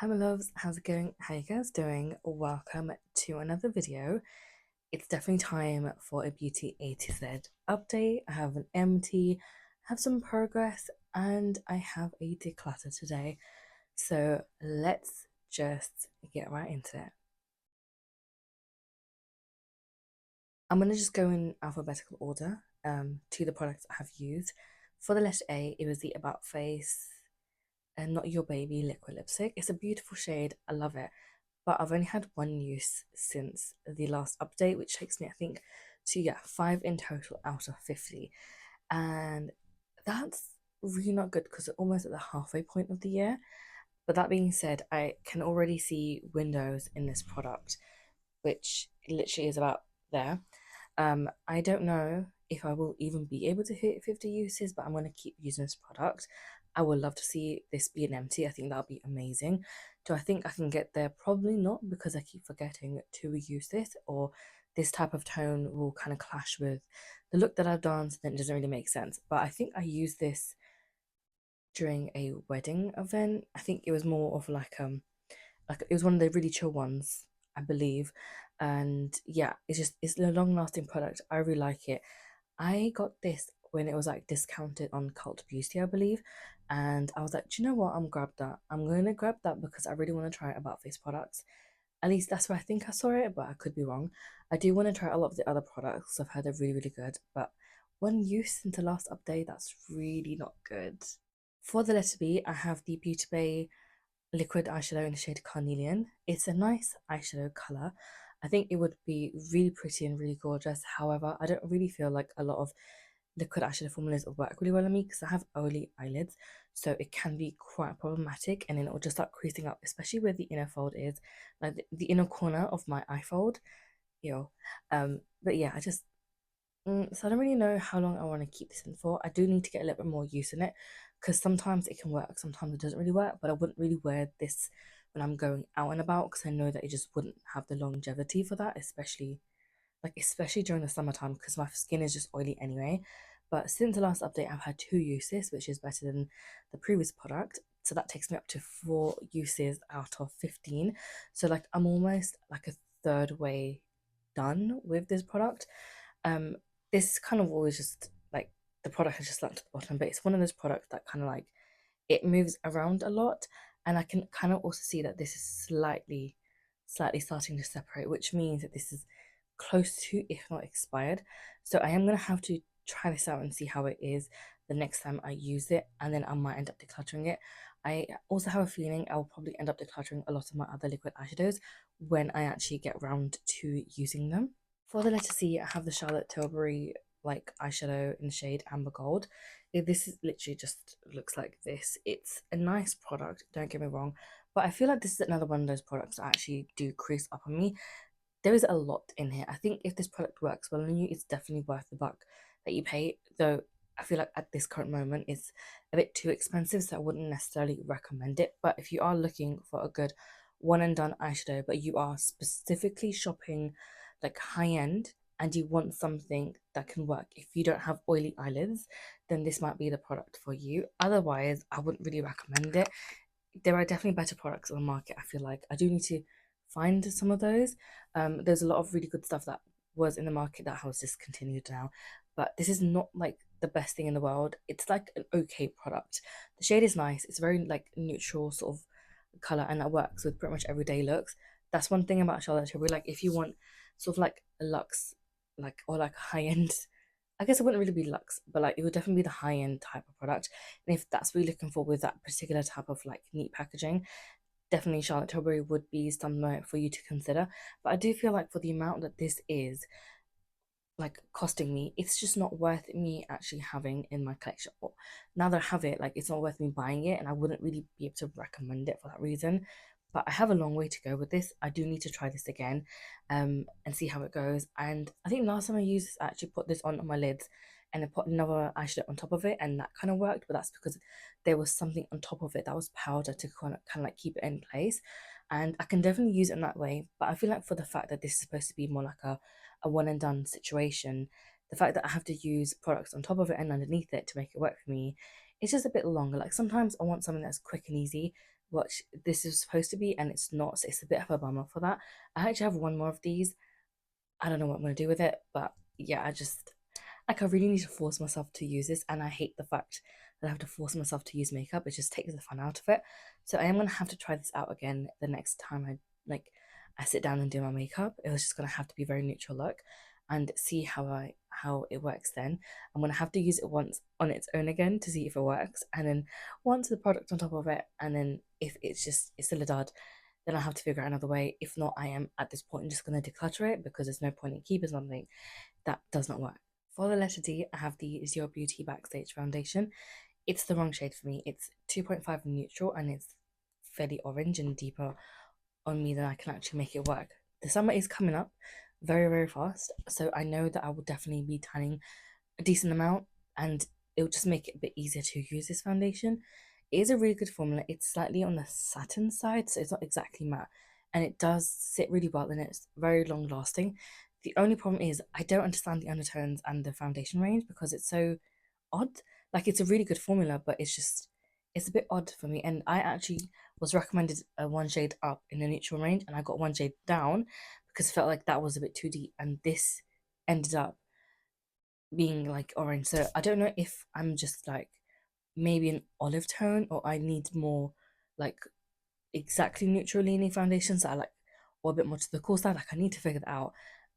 Hi my loves, how's it going? How you guys doing? Welcome to another video. It's definitely time for a beauty A to Z update. I have an empty, have some progress, and I have a declutter today. So let's just get right into it. I'm gonna just go in alphabetical order to the products I have used. For the letter A, it was the About Face and Not Your Baby liquid lipstick. It's a beautiful shade, I love it. But I've only had one use since the last update, which takes me, I think, to 5 in total out of 50. And that's really not good because we're almost at the halfway point of the year. But that being said, I can already see windows in this product, which literally is about there. I don't know if I will even be able to hit 50 uses, but I'm going to keep using this product. I would love to see this be an empty. I think that'll be amazing. Do I think I can get there? Probably not, because I keep forgetting to use this, or this type of tone will kind of clash with the look that I've done, so then it doesn't really make sense. But I think I used this during a wedding event. I think it was more of like it was one of the really chill ones, I believe. And yeah, it's a long lasting product. I really like it. I got this when it was like discounted on Cult Beauty, I believe. And I was like, do you know what? I'm gonna grab that because I really want to try About Face products. At least that's where I think I saw it, but I could be wrong. I do want to try a lot of the other products. I've heard they're really, really good, but one use since the last update, that's really not good. For the letter B, I have the Beauty Bay liquid eyeshadow in the shade Carnelian. It's a nice eyeshadow color. I think it would be really pretty and really gorgeous. However, I don't really feel like a lot of liquid eyeshadow formulas will work really well on me because I have oily eyelids, so it can be quite problematic, and then it'll just start creasing up, especially where the inner fold is, like the inner corner of my eye fold. Ew. But yeah, so I don't really know how long I want to keep this in for. I do need to get a little bit more use in it because sometimes it can work, sometimes it doesn't really work. But I wouldn't really wear this when I'm going out and about because I know that it just wouldn't have the longevity for that, especially during the summertime because my skin is just oily anyway. But since the last update, I've had 2 uses, which is better than the previous product. So that takes me up to 4 uses out of 15. So like I'm almost like a third way done with this product. Um, this kind of always just like the product has just slumped to the bottom, but it's one of those products that kind of like it moves around a lot, and I can kind of also see that this is slightly starting to separate, which means that this is close to, if not expired. So I am gonna have to try this out and see how it is the next time I use it, and then I might end up decluttering it. I also have a feeling I'll probably end up decluttering a lot of my other liquid eyeshadows when I actually get round to using them. For the letter C, I have the Charlotte Tilbury like eyeshadow in the shade Amber Gold. This is literally just looks like this. It's a nice product, don't get me wrong, but I feel like this is another one of those products that actually do crease up on me. There is a lot in here. I think if this product works well on you, it's definitely worth the buck that you pay. Though I feel like at this current moment, it's a bit too expensive, so I wouldn't necessarily recommend it. But if you are looking for a good one and done eyeshadow, but you are specifically shopping like high end and you want something that can work if you don't have oily eyelids, then this might be the product for you. Otherwise, I wouldn't really recommend it. There are definitely better products on the market. I feel like I do need to find some of those. There's a lot of really good stuff that was in the market that has discontinued now, but this is not like the best thing in the world. It's like an okay product. The shade is nice. It's very like neutral sort of color, and that works with pretty much everyday looks. That's one thing about Charlotte Tilbury. Like if you want sort of like a luxe, like or like high end. I guess it wouldn't really be luxe, but like it would definitely be the high end type of product. And if that's what you're looking for with that particular type of like neat packaging, definitely Charlotte Tilbury would be somewhere for you to consider. But I do feel like for the amount that this is like costing me, it's just not worth me actually having in my collection. Or now that I have it, like it's not worth me buying it, and I wouldn't really be able to recommend it for that reason. But I have a long way to go with this. I do need to try this again, and see how it goes. And I think last time I used this, I actually put this on my lids, and I put another eyeshadow on top of it, and that kind of worked. But that's because there was something on top of it that was powder to kind of like keep it in place. And I can definitely use it in that way. But I feel like for the fact that this is supposed to be more like a one and done situation, the fact that I have to use products on top of it and underneath it to make it work for me, it's just a bit longer. Like sometimes I want something that's quick and easy. what this is supposed to be, and it's not. So it's a bit of a bummer for that. I actually have one more of these. I don't know what I'm gonna do with it, but yeah, I just like I really need to force myself to use this, and I hate the fact that I have to force myself to use makeup. It just takes the fun out of it. So I am gonna have to try this out again the next time like I sit down and do my makeup. It was just gonna have to be very neutral look and see how it works then. I'm gonna have to use it once on its own again to see if it works, and then once the product on top of it, and then if it's still a dud, then I'll have to figure out another way. If not, I am at this point just gonna declutter it because there's no point in keeping something that does not work. For the letter D, I have the Zero Beauty Backstage Foundation. It's the wrong shade for me. It's 2.5 neutral and it's fairly orange and deeper on me than I can actually make it work. The summer is coming up very, very fast, so I know that I will definitely be tanning a decent amount, and it will just make it a bit easier to use this foundation. It is a really good formula. It's slightly on the satin side, so it's not exactly matte, and it does sit really well and it's very long lasting. The only problem is I don't understand the undertones and the foundation range because it's so odd. Like it's a really good formula, but it's a bit odd for me. And I actually was recommended a one shade up in the neutral range, and I got one shade down because it felt like that was a bit too deep, and this ended up being like orange. So I don't know if I'm just like maybe an olive tone, or I need more like exactly neutral leaning foundations that I like, or a bit more to the cool side. Like I need to figure that out.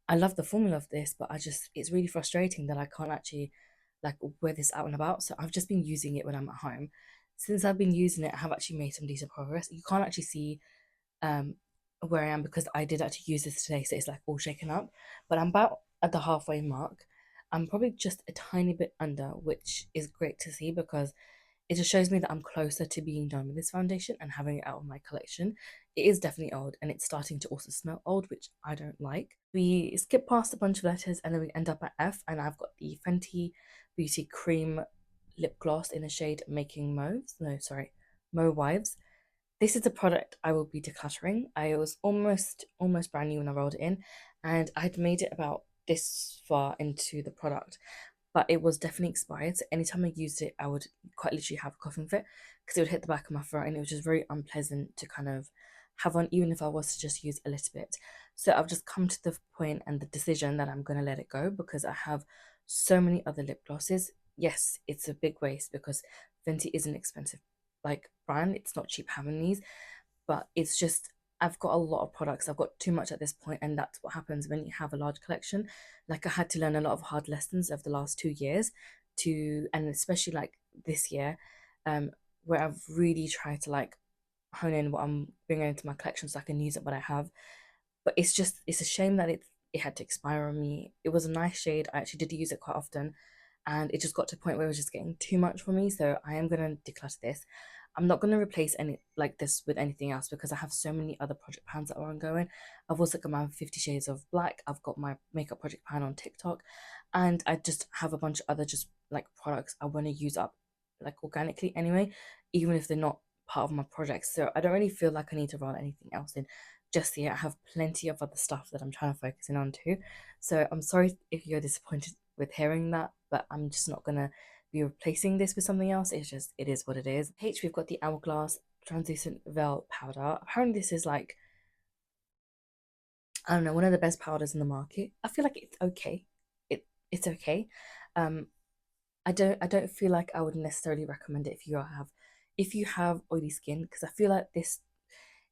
I love the formula of this, but it's really frustrating that I can't actually like wear this out and about. So I've just been using it when I'm at home. Since I've been using it, I have actually made some decent progress. You can't actually see um where I am because I did actually use this today, so it's like all shaken up. But I'm about at the halfway mark. I'm probably just a tiny bit under, which is great to see because it just shows me that I'm closer to being done with this foundation and having it out of my collection. It is definitely old and it's starting to also smell old, which I don't like. We skip past a bunch of letters and then we end up at F, and I've got the Fenty Beauty Cream lip gloss in the shade Making Mauves. No, sorry, Mo Wives. This is a product I will be decluttering. I was almost brand new when I rolled it in, and I'd made it about this far into the product, but it was definitely expired. So anytime I used it, I would quite literally have a coughing fit because it would hit the back of my throat, and it was just very unpleasant to kind of have on, even if I was to just use a little bit. So I've just come to the point and the decision that I'm gonna let it go because I have so many other lip glosses. Yes, it's a big waste because Fenty is an expensive like brand. It's not cheap having these, but it's just I've got a lot of products. I've got too much at this point, and that's what happens when you have a large collection. Like I had to learn a lot of hard lessons over the last 2 years and especially like this year, um, where I've really tried to like hone in what I'm bringing into my collection so I can use it what I have. But it's a shame that it had to expire on me. It was a nice shade. I actually did use it quite often, and it just got to a point where it was just getting too much for me. So I am gonna declutter this. I'm not gonna replace any like this with anything else because I have so many other project pans that are ongoing. I've also got my 50 Shades of Black. I've got my makeup project pan on TikTok, and I just have a bunch of other just like products I want to use up like organically anyway, even if they're not part of my projects. So I don't really feel like I need to roll anything else in just yet. I have plenty of other stuff that I'm trying to focus in on too. So I'm sorry if you're disappointed with hearing that, but I'm just not gonna be replacing this with something else. It's just it is what it is. H, we've got the Hourglass Translucent Veil Powder. Apparently this is like, I don't know, one of the best powders in the market. I feel like it's okay. It's okay. Um I don't feel like I would necessarily recommend it if you have oily skin, because I feel like this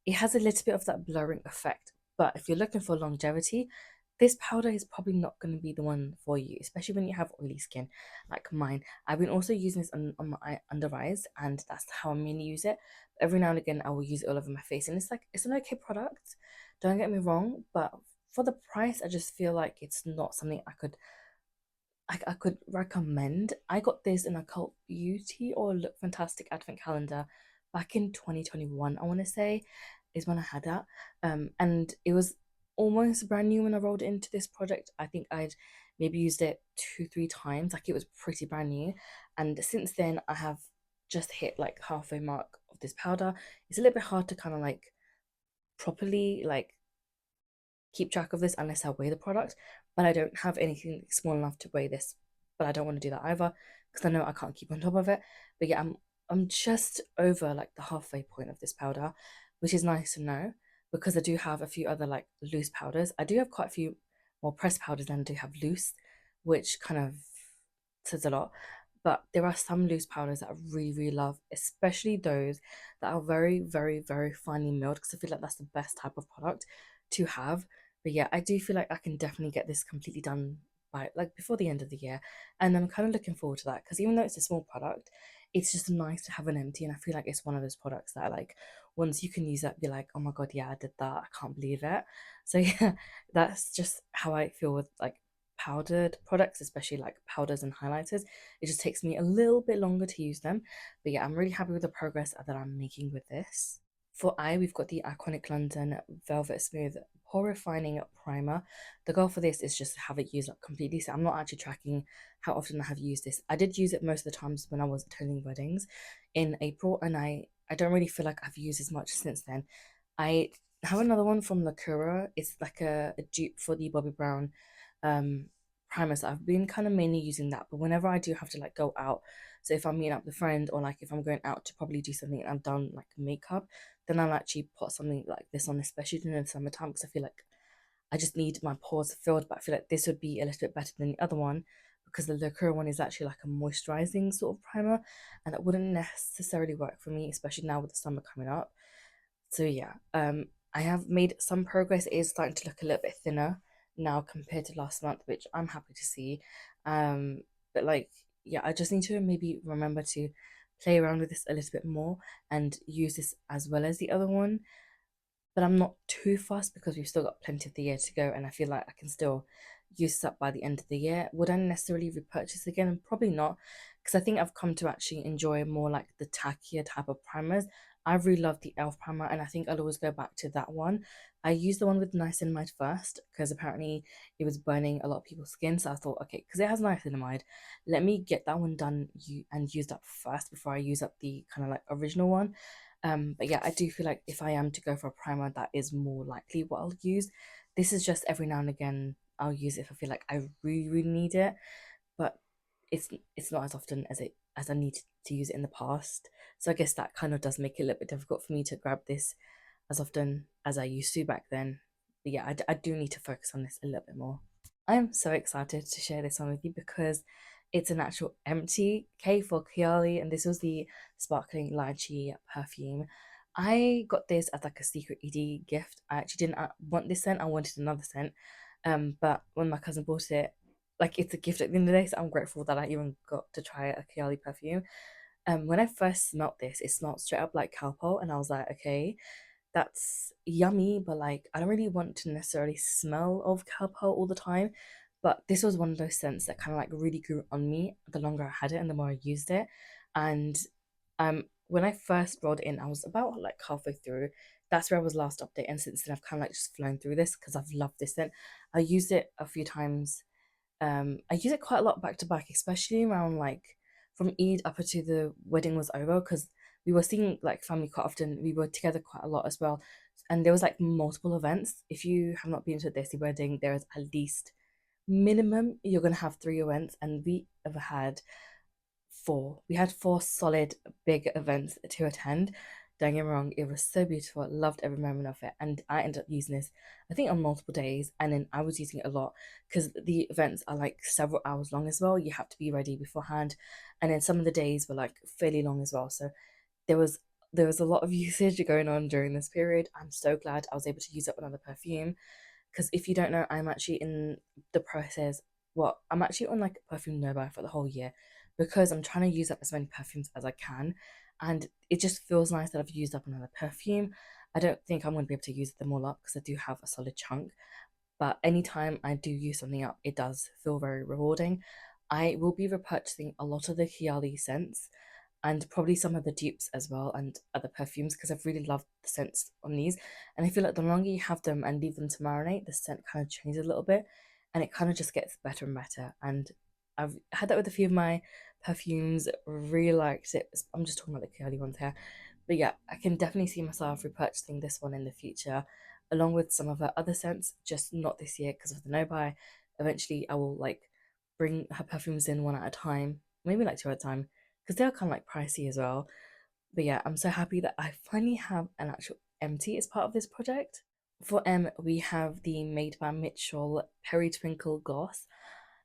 it has a little bit of that blurring effect. But if you're looking for longevity, this powder is probably not going to be the one for you, especially when you have oily skin like mine. I've been also using this on my under eyes, and that's how I mainly use it. Every now and again, I will use it all over my face, and it's like it's an okay product. Don't get me wrong, but for the price, I just feel like it's not something I could recommend. I got this in a Cult Beauty or Look Fantastic advent calendar back in 2021, I want to say, is when I had that. And it was almost brand new when I rolled into this project. I think I'd maybe used it 2, 3 times, like it was pretty brand new. And since then, I have just hit like halfway mark of this powder. It's a little bit hard to kind of like properly like keep track of this unless I weigh the product, but I don't have anything small enough to weigh this. But I don't want to do that either because I know I can't keep on top of it. But yeah, I'm just over like the halfway point of this powder, which is nice to know because I do have a few other like loose powders. I do have quite a few more pressed powders than I do have loose, which kind of says a lot. But there are some loose powders that I really, really love, especially those that are very, very, very finely milled because I feel like that's the best type of product to have. But yeah, I do feel like I can definitely get this completely done by like before the end of the year. And I'm kind of looking forward to that because even though it's a small product, it's just nice to have an empty. And I feel like it's one of those products that like once you can use that, be like, oh my god, yeah, I did that. I can't believe it. So yeah, that's just how I feel with like powdered products, especially like powders and highlighters. It just takes me a little bit longer to use them. But yeah, I'm really happy with the progress that I'm making with this. For eye, we've got the Iconic London Velvet Smooth Pore Refining Primer. The goal for this is just to have it used up completely. So I'm not actually tracking how often I have used this. I did use it most of the times when I was attending weddings in April, and I don't really feel like I've used as much since then. I have another one from Lacura. It's like a dupe for the Bobbi Brown um primers. I've been kind of mainly using that, but whenever I do have to like go out, so if I'm meeting up with a friend or like if I'm going out to probably do something and I've done like makeup, then I'll actually put something like this on, especially during the summertime because I feel like I just need my pores filled, but I feel like this would be a little bit better than the other one because the Lacura one is actually like a moisturizing sort of primer, and that wouldn't necessarily work for me, especially now with the summer coming up. So yeah, I have made some progress. It is starting to look a little bit thinner now compared to last month, which I'm happy to see. But like, yeah, I just need to maybe remember to play around with this a little bit more and use this as well as the other one, but I'm not too fast because we've still got plenty of the year to go, and I feel like I can still use this up by the end of the year. Would I necessarily repurchase again? Probably not, because I think I've come to actually enjoy more like the tackier type of primers. I really love the Elf primer, and I think I'll always go back to that one. I used the one with niacinamide first because apparently it was burning a lot of people's skin. So I thought, okay, because it has niacinamide, let me get that one done and used up first before I use up the kind of like original one. But yeah, I do feel like if I am to go for a primer, that is more likely what I'll use. This is just every now and again I'll use it if I feel like I really, really need it, but it's not as often as I need to use it in the past. So I guess that kind of does make it a little bit difficult for me to grab this as often as I used to back then. But yeah, I do need to focus on this a little bit more. I am so excited to share this one with you because it's an actual empty K for Kiali, and this was the sparkling lychee perfume. I got this as like a secret ED gift. I actually didn't want this scent, I wanted another scent. But when my cousin bought it, like it's a gift at the end of the day, so I'm grateful that I even got to try a Kiali perfume. When I first smelt this, it smelled straight up like Calpol, and I was like, okay, that's yummy, but like I don't really want to necessarily smell of cowpea all the time. But this was one of those scents that kind of like really grew on me the longer I had it and the more I used it. And when I first rolled it in, I was about like halfway through. That's where I was last update, and since then I've kind of like just flown through this because I've loved this scent. I used it a few times. I use it quite a lot back to back, especially around like from Eid up until the wedding was over, because we were seeing like family quite often. We were together quite a lot as well, and there was like multiple events. If you have not been to a Desi wedding, there is at least minimum you're gonna have 3 events, and we have had four. We had four solid big events to attend. Don't get me wrong, it was so beautiful. I loved every moment of it. And I ended up using this, I think, on multiple days. And then I was using it a lot because the events are like several hours long as well. You have to be ready beforehand. And then some of the days were like fairly long as well. So there was there was a lot of usage going on during this period. I'm so glad I was able to use up another perfume because if you don't know, I'm actually in the process. Well, I'm actually on like perfume no buy for the whole year because I'm trying to use up as many perfumes as I can, and it just feels nice that I've used up another perfume. I don't think I'm going to be able to use them all up because I do have a solid chunk, but anytime I do use something up, it does feel very rewarding. I will be repurchasing a lot of the Kiali scents and probably some of the dupes as well and other perfumes because I've really loved the scents on these. And I feel like the longer you have them and leave them to marinate, the scent kind of changes a little bit and it kind of just gets better and better. And I've had that with a few of my perfumes, really liked it. I'm just talking about the Kiali ones here. But yeah, I can definitely see myself repurchasing this one in the future, along with some of her other scents, just not this year because of the no buy. Eventually, I will like bring her perfumes in one at a time, maybe like two at a time, because they're kind of like pricey as well. But yeah, I'm so happy that I finally have an actual empty as part of this project. For M, we have the Made by Mitchell Perry Twinkle Gloss.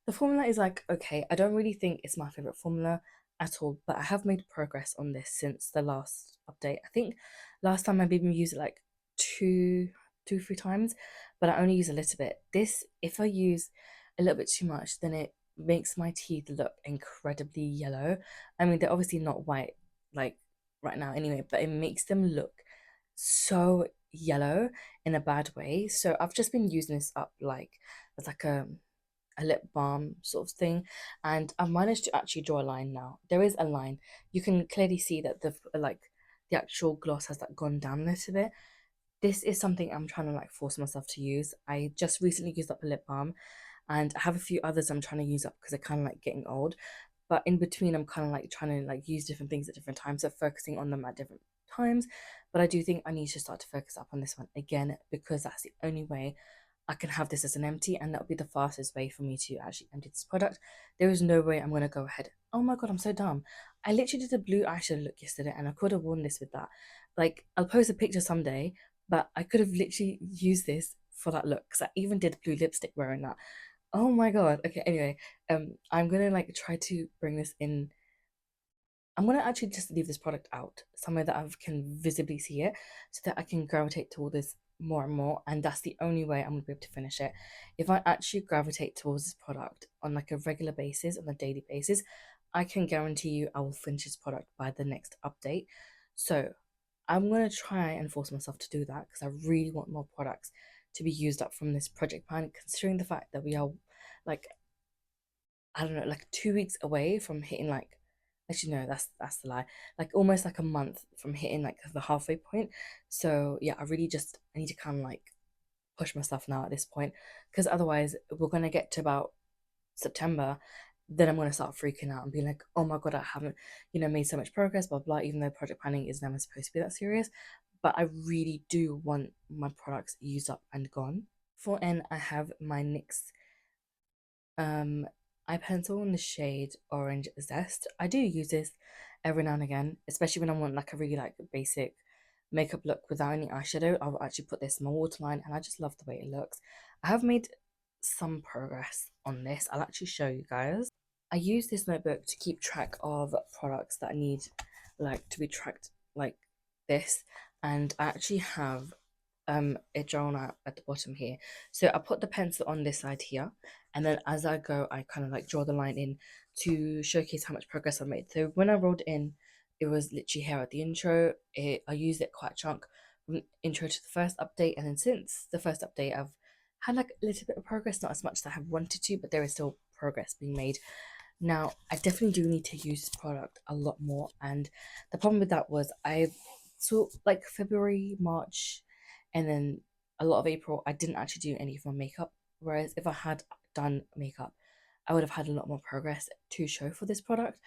The formula is like, okay, I don't really think it's my favorite formula at all, but I have made progress on this since the last update. I think last time I maybe used it like two, 3 times, but I only use a little bit. This, if I use a little bit too much, then it makes my teeth look incredibly yellow. I mean, they're obviously not white like right now anyway, but it makes them look so yellow in a bad way. So I've just been using this up like as like a lip balm sort of thing, and I've managed to actually draw a line now. There is a line. You can clearly see that the actual gloss has like gone down a little bit. This is something I'm trying to like force myself to use. I just recently used up a lip balm, and I have a few others I'm trying to use up because they're kind of like getting old. But in between, I'm kind of like trying to like use different things at different times, so focusing on them at different times. But I do think I need to start to focus up on this one again because that's the only way I can have this as an empty, and that'll be the fastest way for me to actually empty this product. There is no way I'm gonna go ahead. Oh my god, I'm so dumb. I literally did a blue eyeshadow look yesterday, and I could have worn this with that. Like, I'll post a picture someday, but I could have literally used this for that look because I even did blue lipstick wearing that. Oh my god. Okay, anyway, I'm gonna like try to bring this in. I'm gonna actually just leave this product out somewhere that I can visibly see it so that I can gravitate toward this more and more, and that's the only way I'm gonna be able to finish it. If I actually gravitate towards this product on like a regular basis, on a daily basis, I can guarantee you I will finish this product by the next update. So I'm gonna try and force myself to do that because I really want more products to be used up from this project plan, considering the fact that we are like, I don't know, like 2 weeks away from hitting like, actually no, that's the lie. Like almost like a month from hitting like the halfway point. So yeah, I need to kind of like push myself now at this point because otherwise we're gonna get to about September, then I'm gonna start freaking out and be like, oh my god, I haven't, made so much progress, blah blah, even though project planning is never supposed to be that serious. But I really do want my products used up and gone. For N, I have my NYX um, eye pencil in the shade Orange Zest. I do use this every now and again, especially when I want like a really like basic makeup look without any eyeshadow. I will actually put this in my waterline, and I just love the way it looks. I have made some progress on this. I'll actually show you guys. I use this notebook to keep track of products that I need like to be tracked like this, and I actually have it drawn out at the bottom here. So I put the pencil on this side here, and then as I go I kind of like draw the line in to showcase how much progress I made. So when I rolled in, it was literally here at the intro. I used it quite a chunk from intro to the first update, and then since the first update I've had like a little bit of progress, not as much as I have wanted to, but there is still progress being made. Now, I definitely do need to use this product a lot more, and the problem with that was I saw like February, March, and then a lot of April, I didn't actually do any of my makeup. Whereas if I had done makeup, I would have had a lot more progress to show for this product.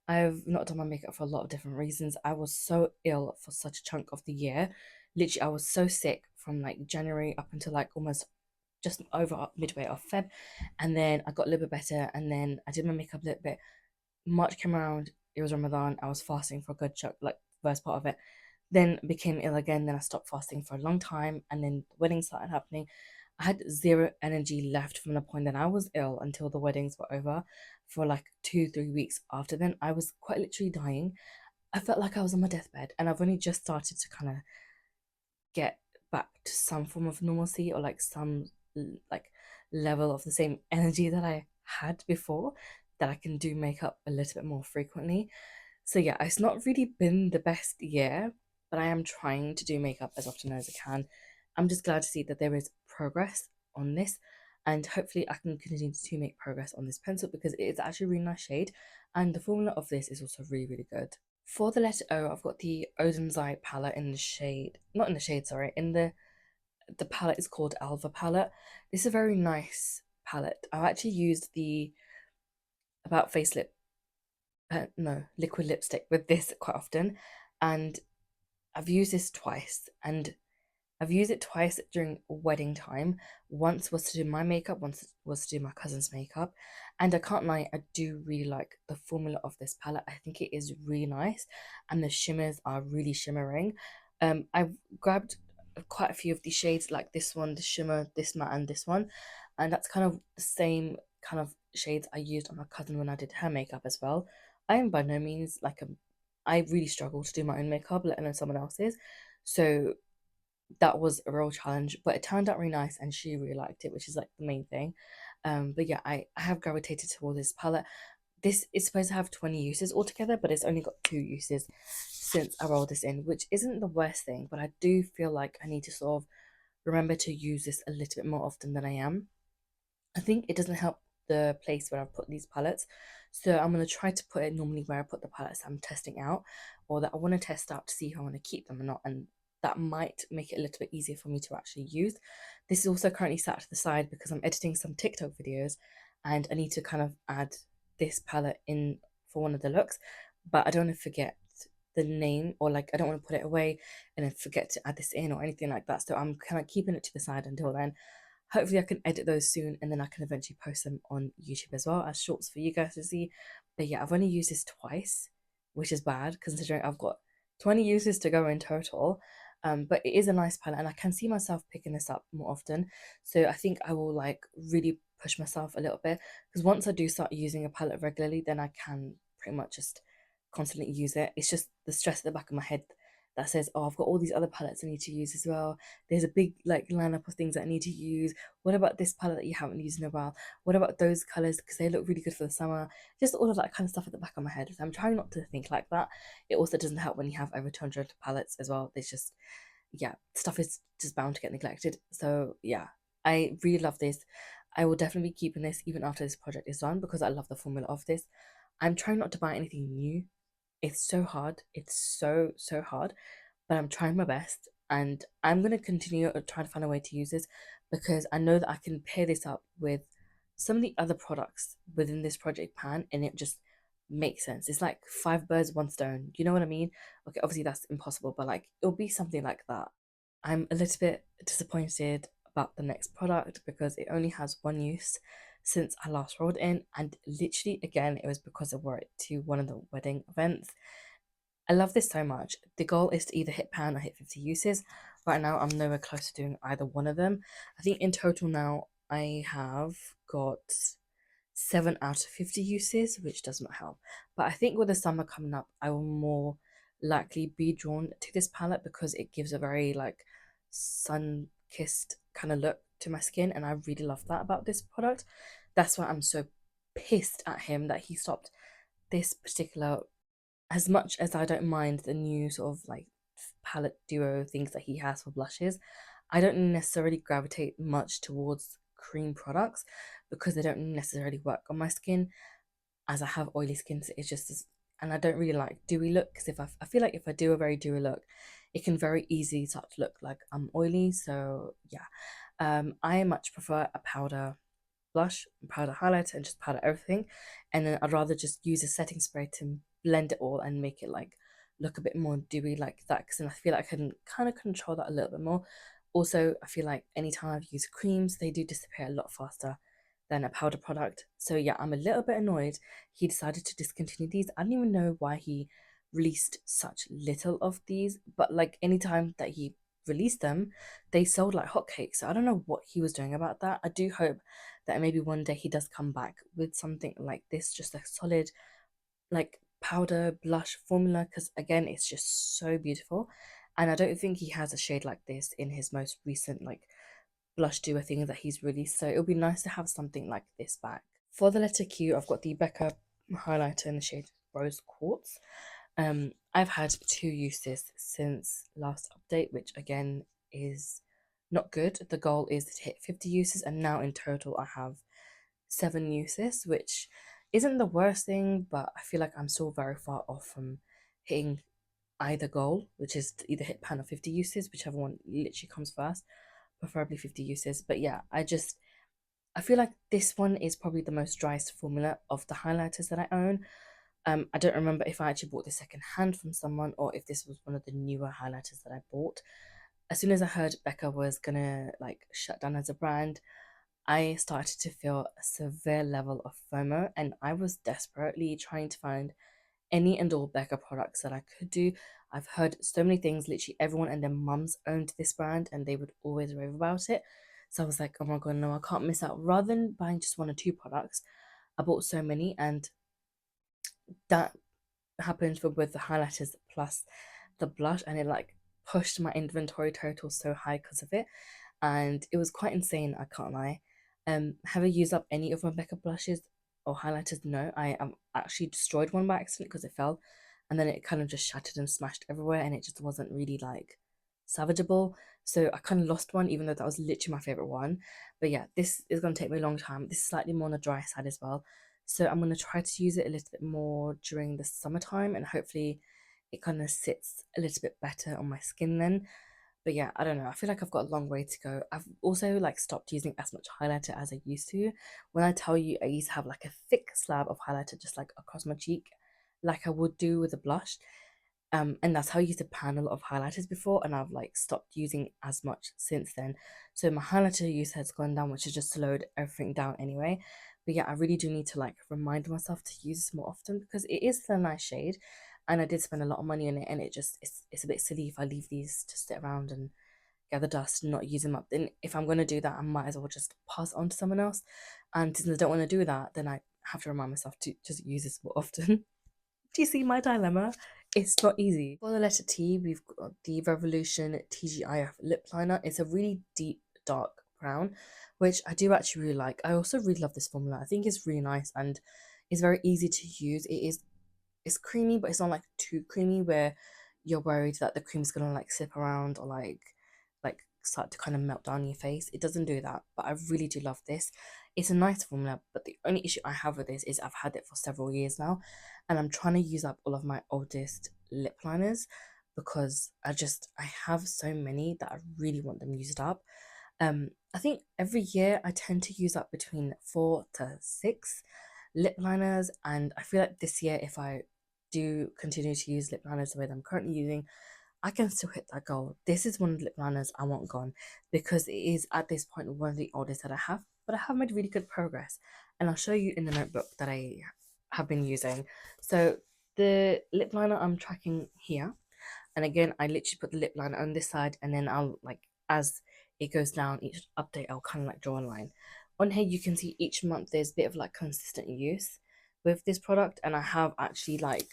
I've not done my makeup for a lot of different reasons. I was so ill for such a chunk of the year. Literally, I was so sick from like January up until like almost just over midway of Feb, and then I got a little bit better, and then I did my makeup a little bit. March came around, it was Ramadan, I was fasting for a good chunk, like first part of it, then became ill again, then I stopped fasting for a long time, and then the weddings started happening. I had zero energy left from the point that I was ill until the weddings were over for like 2, 3 weeks after then. I was quite literally dying. I felt like I was on my deathbed, and I've only just started to kind of get back to some form of normalcy, or like some like level of the same energy that I had before, that I can do makeup a little bit more frequently. So yeah, it's not really been the best year, but I am trying to do makeup as often as I can. I'm just glad to see that there is progress on this, and hopefully I can continue to make progress on this pencil because it is actually a really nice shade, and the formula of this is also really really good. For the letter O, I've got the Odin's Eye palette in the shade, not in the shade, sorry, in the palette is called Alva palette. This is a very nice palette. I've actually used the About Face Lip, no, liquid lipstick with this quite often, and I've used this twice, and I've used it twice during wedding time. Once was to do my makeup, once was to do my cousin's makeup. And I can't lie, I do really like the formula of this palette. I think it is really nice and the shimmers are really shimmering. I've grabbed quite a few of these shades like this one, the shimmer, this matte, and this one. And that's kind of the same kind of shades I used on my cousin when I did her makeup as well. I am by no means like a I really struggle to do my own makeup, let alone someone else's. So that was a real challenge, but it turned out really nice and she really liked it, which is like the main thing. But yeah, I have gravitated toward this palette. This is supposed to have 20 uses altogether, but it's only got 2 uses since I rolled this in, which isn't the worst thing, but I do feel like I need to sort of remember to use this a little bit more often than I am. I think it doesn't help the place where I've put these palettes. So I'm going to try to put it normally where I put the palettes I'm testing out or that I want to test out to see if I want to keep them or not. And that might make it a little bit easier for me to actually use. This is also currently sat to the side because I'm editing some TikTok videos and I need to kind of add this palette in for one of the looks, but I don't want to forget the name or like I don't want to put it away and then forget to add this in or anything like that. So I'm kind of keeping it to the side until then. Hopefully I can edit those soon and then I can eventually post them on YouTube as well as shorts for you guys to see. But yeah, I've only used this twice, which is bad considering I've got 20 uses to go in total. But it is a nice palette and I can see myself picking this up more often. So I think I will like really push myself a little bit because once I do start using a palette regularly, then I can pretty much just constantly use it. It's just the stress at the back of my head that says, oh, I've got all these other palettes I need to use as well. There's a big like lineup of things that I need to use. What about this palette that you haven't used in a while? What about those colors because they look really good for the summer? Just all of that kind of stuff at the back of my head. So I'm trying not to think like that. It also doesn't help when you have over 200 palettes as well. There's just yeah, stuff is just bound to get neglected. So yeah, I really love this. I will definitely be keeping this even after this project is done because I love the formula of this. I'm trying not to buy anything new. It's so hard. It's so hard, but I'm trying my best and I'm going to continue trying to find a way to use this because I know that I can pair this up with some of the other products within this project pan and it just makes sense. It's like five birds, one stone. You know what I mean? Okay, obviously that's impossible, but like it'll be something like that. I'm a little bit disappointed about the next product because it only has one use since I last rolled in, and literally again, it was because I wore it to one of the wedding events. I love this so much. The goal is to either hit pan or hit 50 uses. Right now, I'm nowhere close to doing either one of them. I think in total now, I have got 7 out of 50 uses, which does not help. But I think with the summer coming up, I will more likely be drawn to this palette because it gives a very like sun kissed kind of look to my skin, and I really love that about this product. That's why I'm so pissed at him that he stopped this particular. As much as I don't mind the new sort of like palette duo things that he has for blushes, I don't necessarily gravitate much towards cream products because they don't necessarily work on my skin as I have oily skin. So it's just, and I don't really like dewy look because I feel like if I do a very dewy look, it can very easily start to look like I'm oily. So yeah, I much prefer a powder blush, powder highlighter, and just powder everything. And then I'd rather just use a setting spray to blend it all and make it like look a bit more dewy like that. Because then I feel like I can kind of control that a little bit more. Also, I feel like anytime I've used creams, they do disappear a lot faster than a powder product. So yeah, I'm a little bit annoyed he decided to discontinue these. I don't even know why he released such little of these, but like anytime that he released them, they sold like hotcakes. So I don't know what he was doing about that. I do hope that maybe one day he does come back with something like this, just a solid like powder blush formula, because again, it's just so beautiful. And I don't think he has a shade like this in his most recent like blush duo thing that he's released. So it'll be nice to have something like this back. For the letter Q, I've got the Becca highlighter in the shade Rose Quartz. I've had 2 uses since last update, which again is not good. The goal is to hit 50 uses, and now in total I have 7 uses, which isn't the worst thing, but I feel like I'm still very far off from hitting either goal, which is to either hit pan or 50 uses, whichever one literally comes first, preferably 50 uses. But yeah, I feel like this one is probably the most driest formula of the highlighters that I own. I don't remember if I actually bought this second hand from someone or if this was one of the newer highlighters that I bought. as soon as I heard Becca was gonna like shut down as a brand, I started to feel a severe level of FOMO, and I was desperately trying to find any and all Becca products that I could do. I've heard so many things, literally everyone and their mums owned this brand and they would always rave about it. So I was like, oh my god, no, I can't miss out. Rather than buying just one or two products, I bought so many, and that happened for both the highlighters plus the blush, and it like pushed my inventory total so high because of it, and it was quite insane, I can't lie. Have I used up any of my Becca blushes or highlighters? No, I actually destroyed one by accident because it fell, and then it kind of just shattered and smashed everywhere, and it just wasn't really like salvageable. So I kind of lost one, even though that was literally my favorite one. But yeah, this is going to take me a long time. This is slightly more on the dry side as well, so I'm going to try to use it a little bit more during the summertime, and hopefully it kind of sits a little bit better on my skin then. But yeah, I don't know. I feel like I've got a long way to go. I've also like stopped using as much highlighter as I used to. When I tell you, I used to have like a thick slab of highlighter just like across my cheek, like I would do with a blush. And that's how I used to pan a lot of highlighters before, and I've like stopped using as much since then. So my highlighter use has gone down, which has just slowed everything down anyway. But yeah, I really do need to like remind myself to use this more often because it is a nice shade, and I did spend a lot of money on it, and it's a bit silly if I leave these to sit around and gather dust and not use them up. Then if I'm gonna do that, I might as well just pass it on to someone else. And since I don't want to do that, then I have to remind myself to just use this more often. Do you see my dilemma? It's not easy. For the letter T, we've got the Revolution TGIF lip liner. It's a really deep, dark brown, which I do actually really like. I also really love this formula. I think it's really nice and it's very easy to use. It's creamy, but it's not like too creamy where you're worried that the cream's gonna like slip around or like start to kind of melt down your face. It doesn't do that, but I really do love this. It's a nice formula, but the only issue I have with this is I've had it for several years now, and I'm trying to use up all of my oldest lip liners because I have so many that I really want them used up. I think every year I tend to use up between 4 to 6 lip liners, and I feel like this year, if I do continue to use lip liners the way that I'm currently using, I can still hit that goal. This is one of the lip liners I want gone because it is at this point one of the oldest that I have, but I have made really good progress, and I'll show you in the notebook that I have been using. So the lip liner I'm tracking here, and again, I literally put the lip liner on this side, and then I'll like as it goes down each update, I'll kind of like draw a line. On here, you can see each month there's a bit of like consistent use with this product, and I have actually like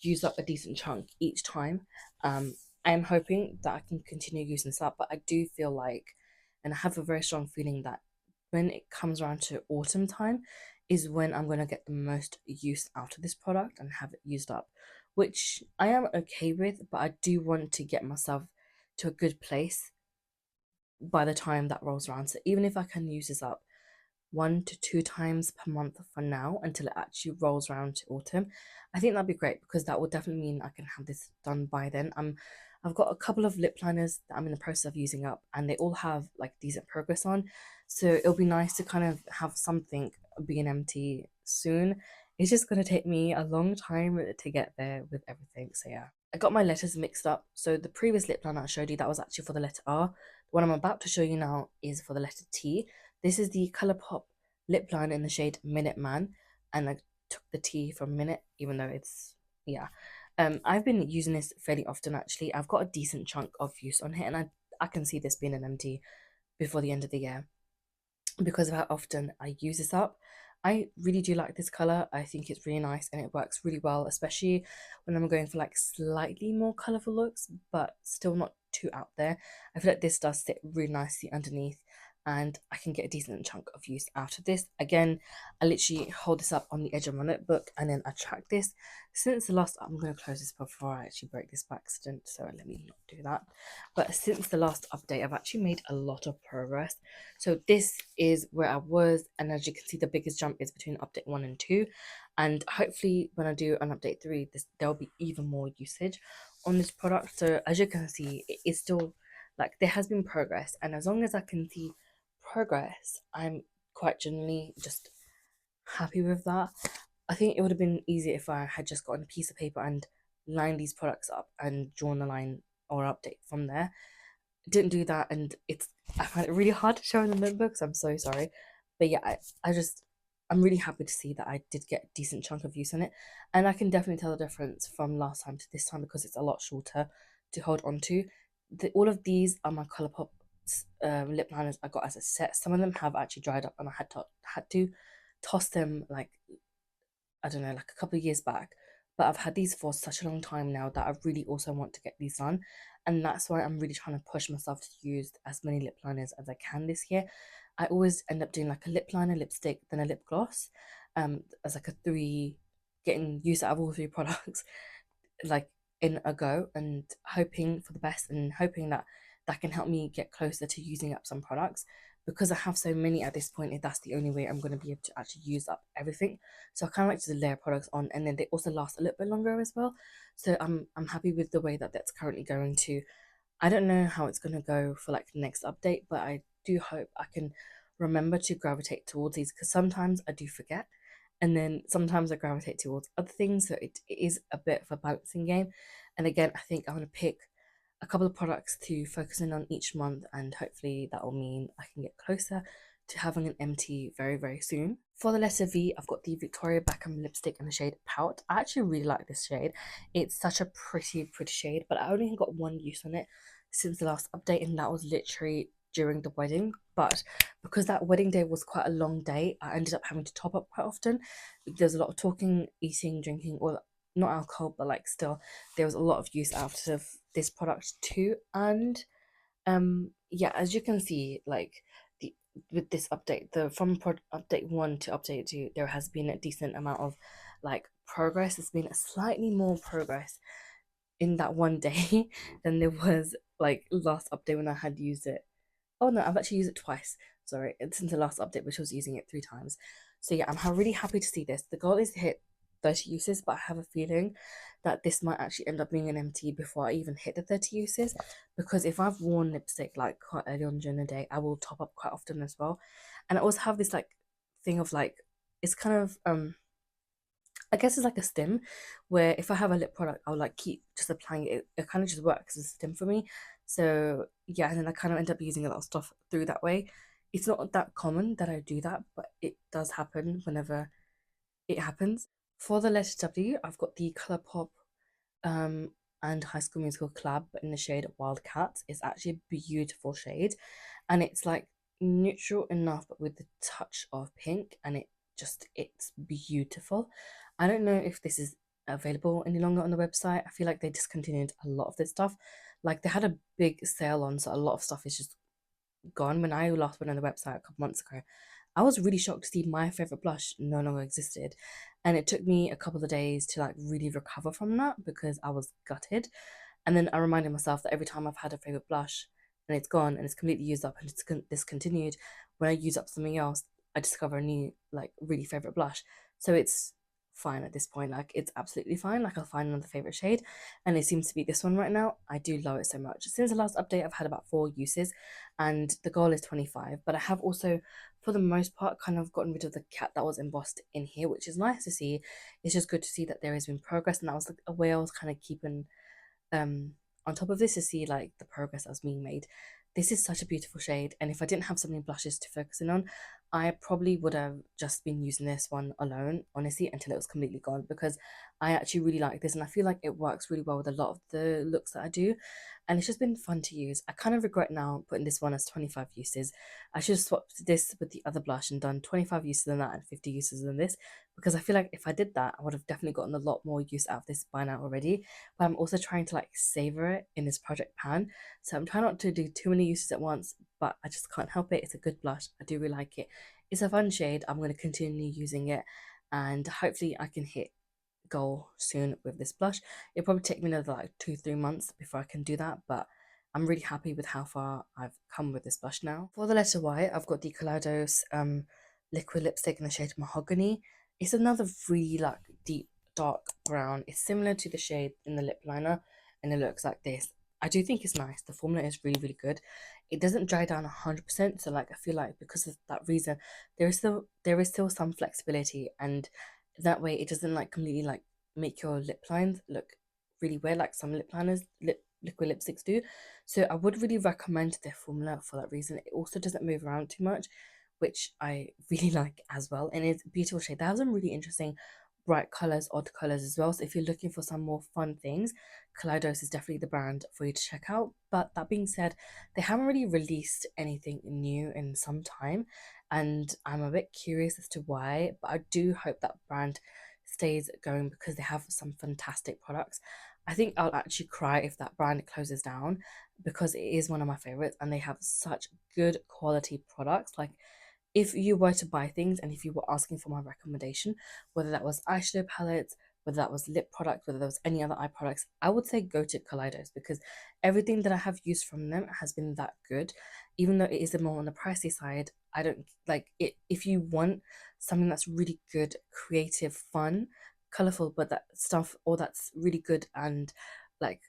used up a decent chunk each time. I am hoping that I can continue using this up, but I do feel like, and I have a very strong feeling that when it comes around to autumn time, is when I'm going to get the most use out of this product and have it used up, which I am okay with, but I do want to get myself to a good place by the time that rolls around. So even if I can use this up 1 to 2 times per month for now until it actually rolls around to autumn, I think that'd be great because that will definitely mean I can have this done by then. I've got a couple of lip liners that I'm in the process of using up, and they all have like decent progress on, so it'll be nice to kind of have something being empty soon. It's just gonna take me a long time to get there with everything. So yeah, I got my letters mixed up. So the previous lip liner I showed you, that was actually for the letter R. What I'm about to show you now is for the letter T. This is the Colourpop lip liner in the shade Minute Man, and I took the T from Minute, even though it's yeah. I've been using this fairly often actually. I've got a decent chunk of use on here, and I can see this being an empty before the end of the year because of how often I use this up. I really do like this color. I think it's really nice and it works really well, especially when I'm going for like slightly more colorful looks, but still not too out there. I feel like this does sit really nicely underneath, and I can get a decent chunk of use out of this. Again, I literally hold this up on the edge of my notebook and then I track this. Since the last, I'm going to close this before I actually break this by accident, so let me not do that. But since the last update, I've actually made a lot of progress. So this is where I was, and as you can see, the biggest jump is between update 1 and 2. And hopefully when I do an update 3, there'll be even more usage on this product. So as you can see, it is still like there has been progress, and as long as I can see progress, I'm quite generally just happy with that. I think it would have been easier if I had just gotten a piece of paper and lined these products up and drawn a line or update from there. didn't do that, and I find it really hard to show in the notebook, so I'm so sorry. But yeah, I'm really happy to see that I did get a decent chunk of use on it, and I can definitely tell the difference from last time to this time because it's a lot shorter to hold on to. All of these are my ColourPop lip liners I got as a set. Some of them have actually dried up, and I had to toss them, like, I don't know, like a couple of years back. But I've had these for such a long time now that I really also want to get these done. And that's why I'm really trying to push myself to use as many lip liners as I can this year. I always end up doing like a lip liner, lipstick, then a lip gloss, as like a three, getting use out of all three products like in a go, and hoping for the best, and hoping that that can help me get closer to using up some products, because I have so many at this point. That's the only way I'm going to be able to actually use up everything. So I kind of like to layer products on, and then they also last a little bit longer as well. So I'm happy with the way that that's currently going to. I don't know how it's going to go for like the next update, but I do hope I can remember to gravitate towards these, because sometimes I do forget, and then sometimes I gravitate towards other things. So it is a bit of a balancing game. And again, I think I'm going to pick a couple of products to focus in on each month, and hopefully that will mean I can get closer to having an MT very, very soon. For the letter V, I've got the Victoria Beckham lipstick in the shade Pout. I actually really like this shade. It's such a pretty, pretty shade, but I only got one use on it since the last update, and that was literally during the wedding. But because that wedding day was quite a long day, I ended up having to top up quite often. There's a lot of talking, eating, drinking, or not alcohol, but like still, there was a lot of use out of this product too. And yeah, as you can see, like the with this update, the from update 1 to update 2, there has been a decent amount of like progress. It's been a slightly more progress in that one day than there was like last update when I had used it. Oh no, I've actually used it twice. Sorry, it's since the last update, which was using it 3 times. So yeah, I'm really happy to see this. The goal is to hit 30 uses, but I have a feeling that this might actually end up being an MT before I even hit the 30 uses. Because if I've worn lipstick like quite early on during the day, I will top up quite often as well. And I always have this like thing of like, it's kind of I guess it's like a stim, where if I have a lip product, I'll like keep just applying it. It kind of just works as a stim for me. So yeah, and then I kind of end up using a lot of stuff through that way. It's not that common that I do that, but it does happen whenever it happens. For the letter W, I've got the ColourPop um and High School Musical collab in the shade Wildcat. It's actually a beautiful shade, and it's like neutral enough but with the touch of pink, and it's beautiful. I don't know if this is available any longer on the website. I feel like they discontinued a lot of this stuff. Like they had a big sale on, so a lot of stuff is just gone. When I last went on the website a couple months ago, I was really shocked to see my favorite blush no longer existed. And it took me a couple of days to like really recover from that because I was gutted. And then I reminded myself that every time I've had a favorite blush and it's gone and it's completely used up and it's discontinued, when I use up something else, I discover a new, like, really favorite blush. So it's fine at this point. Like, it's absolutely fine. Like, I'll find another favorite shade, and it seems to be this one right now. I do love it so much. Since the last update, I've had about 4 uses, and the goal is 25. But I have also, for the most part, kind of gotten rid of the cat that was embossed in here, which is nice to see. It's just good to see that there has been progress, and that was like a way I was kind of keeping um on top of this to see like the progress that's being made. This is such a beautiful shade, and if I didn't have so many blushes to focus in on, I probably would have just been using this one alone, honestly, until it was completely gone, because I actually really like this, and I feel like it works really well with a lot of the looks that I do, and it's just been fun to use. I kind of regret now putting this one as 25 uses. I should have swapped this with the other blush and done 25 uses than that and 50 uses than this, because I feel like if I did that, I would have definitely gotten a lot more use out of this by now already. But I'm also trying to like savor it in this project pan, so I'm trying not to do too many uses at once, but I just can't help it. It's a good blush. I do really like it. It's a fun shade. I'm going to continue using it, and hopefully I can hit goal soon with this blush. It'll probably take me another like 2-3 months before I can do that, but I'm really happy with how far I've come with this blush now. For the letter Y, I've got the Kaleidos liquid lipstick in the shade Mahogany. It's another really like deep dark brown. It's similar to the shade in the lip liner, and it looks like this. I do think it's nice. The formula is really, really good. It doesn't dry down 100%, so like I feel like because of that reason, there is still some flexibility, and that way it doesn't like completely like make your lip lines look really weird, like some lip liners, liquid lipsticks do. So I would really recommend their formula for that reason. It also doesn't move around too much, which I really like as well. And it's a beautiful shade. They have some really interesting bright colors, odd colors as well. So if you're looking for some more fun things, Kaleidos is definitely the brand for you to check out. But that being said, they haven't really released anything new in some time, and I'm a bit curious as to why. But I do hope that brand stays going because they have some fantastic products. I think I'll actually cry if that brand closes down because it is one of my favorites and they have such good quality products. Like, if you were to buy things and if you were asking for my recommendation, whether that was eyeshadow palettes, whether that was lip product, whether there was any other eye products, I would say go to Kaleidos because everything that I have used from them has been that good. Even though it is a more on the pricey side, I don't like it. If you want something that's really good, creative, fun, colorful, but that stuff, or that's really good and like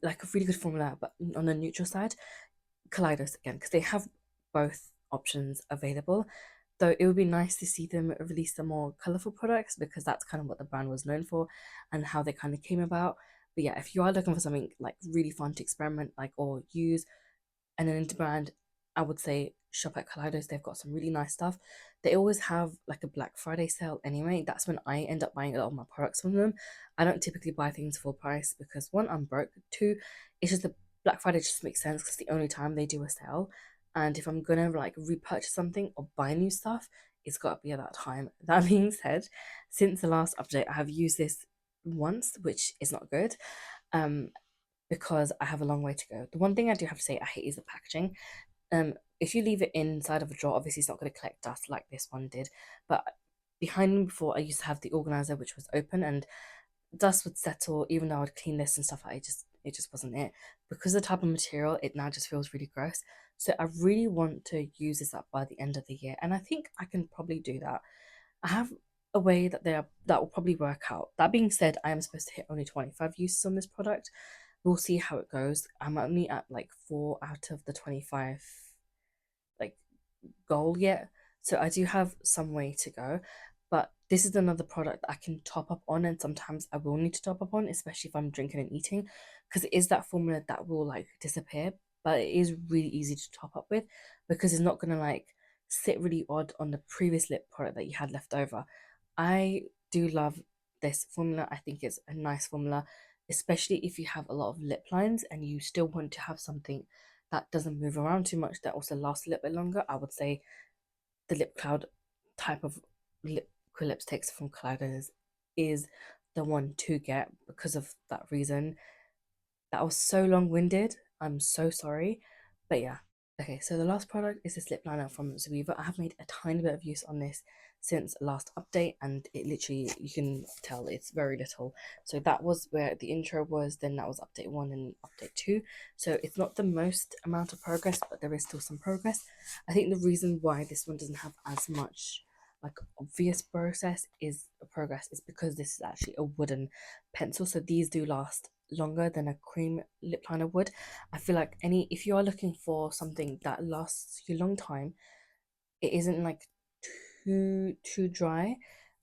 like a really good formula, but on the neutral side, Kaleidos again, because they have both options available. Though it would be nice to see them release some more colorful products because that's kind of what the brand was known for and how they kind of came about. But yeah, if you are looking for something like really fun to experiment like or use, and an indie brand, I would say shop at Kaleidos. They've got some really nice stuff. They always have like a Black Friday sale anyway. That's when I end up buying a lot of my products from them. I don't typically buy things full price because one, I'm broke. Two, it's just the Black Friday just makes sense because it's the only time they do a sale. And if I'm gonna like repurchase something or buy new stuff, it's got to be at that time. That being said, since the last update, I have used this once, which is not good. Um, because I have a long way to go. The one thing I do have to say I hate is the packaging. If you leave it inside of a drawer, obviously it's not going to collect dust like this one did. But behind me before, I used to have the organizer which was open, and dust would settle even though I would clean this and stuff like it just wasn't it. Because of the type of material, it now just feels really gross. So I really want to use this up by the end of the year, and I think I can probably do that. I have a way that will probably work out. That being said, I am supposed to hit only 25 uses on this product. We'll see how it goes. I'm only at like 4 out of the 25 like goal yet. So I do have some way to go. But this is another product that I can top up on, and sometimes I will need to top up on, especially if I'm drinking and eating, because it is that formula that will like disappear, but it is really easy to top up with because it's not gonna like sit really odd on the previous lip product that you had left over. I do love this formula. I think it's a nice formula, especially if you have a lot of lip lines and you still want to have something that doesn't move around too much, that also lasts a little bit longer. I would say the lip cloud type of liquid lipsticks from Kaleidos is the one to get because of that reason. That was so long-winded. I'm so sorry. But yeah. Okay, so the last product is this lip liner from Zoeva. I have made a tiny bit of use on this since last update, and it literally, you can tell it's very little. So that was where the intro was, then that was update 1 and update 2. So it's not the most amount of progress, but there is still some progress. I think the reason why this one doesn't have as much like obvious progress is because this is actually a wooden pencil, so these do last longer than a cream lip liner would. I feel like if you are looking for something that lasts you a long time, it isn't like too dry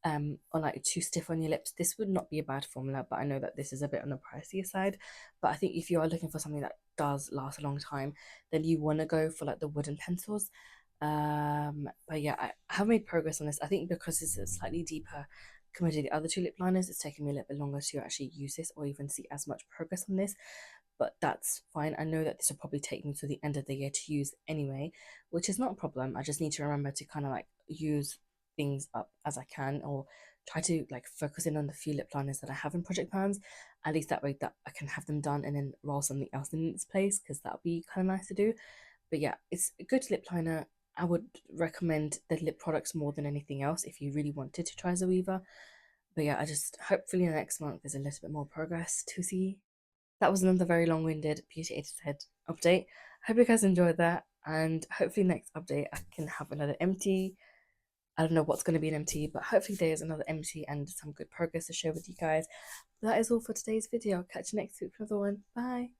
or like too stiff on your lips, this would not be a bad formula. But I know that this is a bit on the pricier side. But I think if you are looking for something that does last a long time, then you want to go for like the wooden pencils. But yeah, I have made progress on this. I think because it's a slightly deeper compared to the other two lip liners, it's taken me a little bit longer to actually use this or even see as much progress on this, but that's fine. I know that this will probably take me to the end of the year to use anyway, which is not a problem. I just need to remember to kind of like use things up as I can, or try to like focus in on the few lip liners that I have in project plans. At least that way that I can have them done and then roll something else in its place, because that would be kind of nice to do. But yeah, it's a good lip liner. I would recommend the lip products more than anything else if you really wanted to try Zoeva. But yeah, I just hopefully next month there's a little bit more progress to see. That was another very long-winded Beauty A to Z update. Hope you guys enjoyed that, and hopefully next update I can have another empty. I don't know what's going to be an empty, but hopefully there's another empty and some good progress to share with you guys. That is all for today's video. I'll catch you next week for another one. Bye.